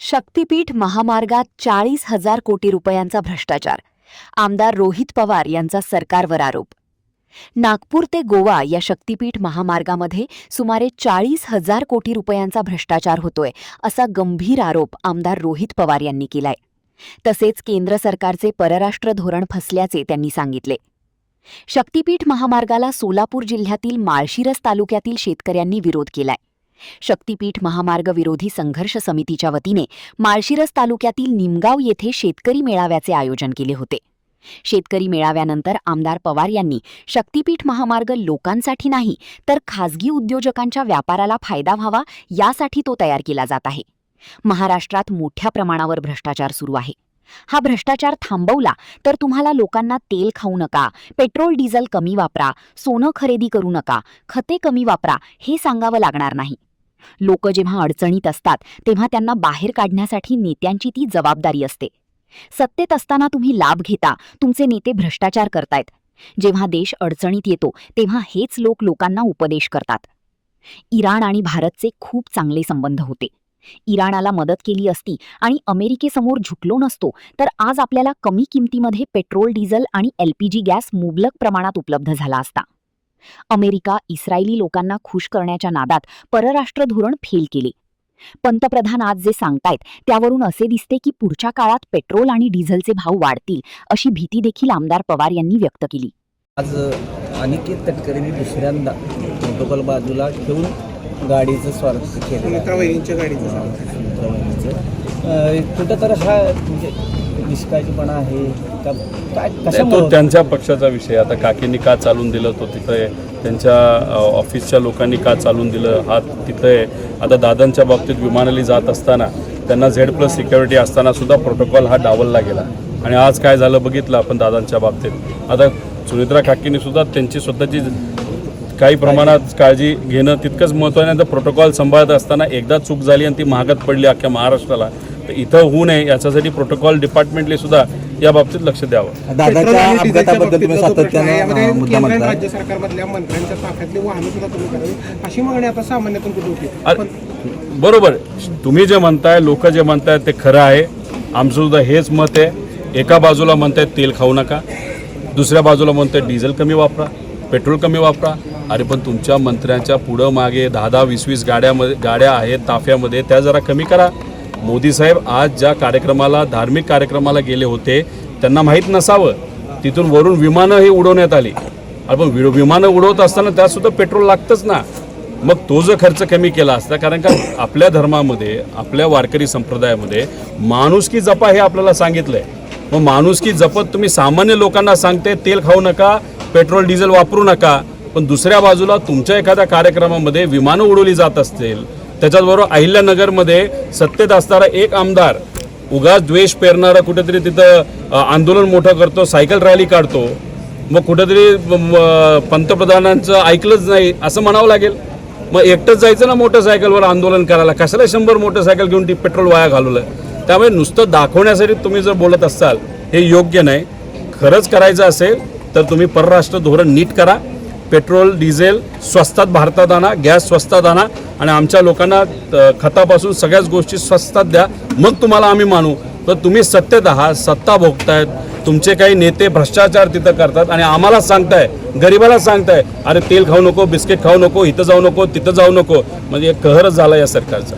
शक्तीपीठ महामार्गात 40,000 कोटी रुपयांचा भ्रष्टाचार. आमदार रोहित पवार यांचा सरकारवर आरोप. नागपूर ते गोवा या शक्तीपीठ महामार्गामध्ये सुमारे 40,000 कोटी रुपयांचा भ्रष्टाचार होतोय, असा गंभीर आरोप आमदार रोहित पवार यांनी केलाय. तसेच केंद्र सरकारचे परराष्ट्र धोरण फसल्याचे त्यांनी सांगितले. शक्तीपीठ महामार्गाला सोलापूर जिल्ह्यातील माळशिरस तालुक्यातील शेतकऱ्यांनी विरोध केलाय. शक्तीपीठ महामार्ग विरोधी संघर्ष समितीच्या वतीने माळशिरस तालुक्यातील निमगाव येथे शेतकरी मेळाव्याचे आयोजन केले होते. शेतकरी मेळाव्यानंतर आमदार पवार यांनी शक्तीपीठ महामार्ग लोकांसाठी नाही तर खासगी उद्योजकांच्या व्यापाराला फायदा व्हावा यासाठी तो तयार केला जात आहे. महाराष्ट्रात मोठ्या प्रमाणावर भ्रष्टाचार सुरू आहे. हा भ्रष्टाचार थांबवला तर तुम्हाला लोकांना तेल खाऊ नका, पेट्रोल डिझेल कमी वापरा, सोनं खरेदी करू नका, खते कमी वापरा हे सांगावं लागणार नाही. लोक जेव्हा अडचणीत असतात तेव्हा त्यांना बाहेर काढण्यासाठी नेत्यांची ती जबाबदारी असते. सत्तेत असताना तुम्ही लाभ घेता, तुमचे नेते भ्रष्टाचार करतायत. जेव्हा देश अडचणीत येतो तेव्हा हेच लोक लोकांना उपदेश करतात. इराण आणि भारतचे खूप चांगले संबंध होते. इराणाला मदत केली असती आणि अमेरिकेसमोर झुकलो नसतो तर आज आपल्याला कमी किमतीमध्ये पेट्रोल डिझेल आणि LPG गॅस मुबलक प्रमाणात उपलब्ध झाला असता. अमेरिका इस्रायली लोकांना खुश करण्याच्या नादात परराष्ट्र धोरण फेल केले. पंतप्रधान आज जे सांगतायत त्यावरून असे दिसते की पुढच्या काळात पेट्रोल आणि डिझेलचे भाव वाढतील अशी भीती देखील आमदार पवार यांनी व्यक्त केली. आज अनिकेत तटकरेंनी दुसऱ्यांदा प्रोटोकॉल बाजूला ठेवून गाडीचं स्वागत केलं. मित्रांच्या गाडीचं कुठं तर हा म्हणजे निष्काळजीपणा आहे का काय तो त्यांच्या पक्षाचा विषय. आता काकींनी का चालून दिलं तो तिथं आहे, त्यांच्या ऑफिसच्या लोकांनी का चालून दिलं हा तिथं आहे. आता दादांच्या बाबतीत विमानाली जात असताना त्यांना Z+ सिक्युरिटी असताना सुद्धा प्रोटोकॉल हा डावलला गेला आणि आज काय झालं बघितलं आपण दादांच्या बाबतीत. आता सुनित्रा काकींनी सुद्धा त्यांची स्वतःची काही प्रमाणात काळजी घेणं तितकंच महत्त्वाचं. तर प्रोटोकॉल सांभाळत असताना एकदा चूक झाली आणि ती महागात पडली अख्ख्या महाराष्ट्राला, तर इथं होऊ नये याच्यासाठी प्रोटोकॉल डिपार्टमेंटने सुद्धा या बाबतीत लक्ष द्यावं. दादाच्या अपघाताबद्दल तुम्ही सातत्याने मुद्दा मांडताय. राज्य सरकारमधल्या मंत्र्यांच्या ताफ्यातली वाहनं सुद्धा कमी करावी अशी मागणी आता सामान्यतून कुठे होती. बरोबर, तुम्ही जे म्हणताय, लोक जे म्हणताय ते खरं आहे. आमचं सुद्धा हेच मत आहे. एका बाजूला म्हणताय तेल खाऊ नका, दुसऱ्या बाजूला म्हणताय डिझेल कमी वापरा, पेट्रोल कमी वापरा. अरे पण तुमच्या मंत्र्यांच्या पुढं मागे 10-10, 20-20 गाड्या आहेत ताफ्यामध्ये, त्या जरा कमी करा. मोदी साहेब आज ज्या कार्यक्रमाला, धार्मिक कार्यक्रमाला गेले होते त्यांना माहीत नसावं तिथून वरून विमानं ही उडवण्यात आली. अरे पण विमानं उडवत असताना त्यातसुद्धा पेट्रोल लागतंच ना. मग तो जो खर्च कमी केला असता, कारण का आपल्या धर्मामध्ये, आपल्या वारकरी संप्रदायामध्ये माणुसकी जपा हे आपल्याला सांगितलं आहे. मग माणुसकी जपत तुम्ही सामान्य लोकांना सांगते तेल खाऊ नका, पेट्रोल डिझेल वापरू नका, पण दुसऱ्या बाजूला तुमच्या एखाद्या कार्यक्रमामध्ये विमानं उडवली जात असतील. त्याच्याचबरोबर अहिल्यानगरमध्ये सत्तेत असणारा एक आमदार उगाच द्वेष पेरणारा कुठेतरी तिथं आंदोलन मोठं करतो, सायकल रॅली काढतो. मग कुठेतरी पंतप्रधानांचं ऐकलंच नाही असं म्हणावं लागेल. मग एकटंच जायचं ना मोटरसायकलवर आंदोलन करायला, कशाला 100 मोटरसायकल घेऊन ती पेट्रोल वाया घालवलं. त्यामुळे नुसतं दाखवण्यासाठी तुम्ही जर बोलत असाल हे योग्य नाही. खरंच करायचं असेल तर तुम्ही परराष्ट्र धोरण नीट करा. पेट्रोल डिझेल स्वस्तात भारतात आणा, गॅस स्वस्तात आणा आणि आमच्या लोकांना खतापासून सगळ्याच गोष्टी स्वस्तात द्या. मग तुम्हाला आम्ही मानू. तर तुम्ही सत्तेत आहात, सत्ता भोगतायत, तुमचे काही नेते भ्रष्टाचार तिथं करतात आणि आम्हाला सांगताय, गरिबाला सांगताय अरे तेल खाऊ नको, बिस्किट खाऊ नको, इथं जाऊ नको, तिथं जाऊ नको. म्हणजे कहरच झाला या सरकारचा.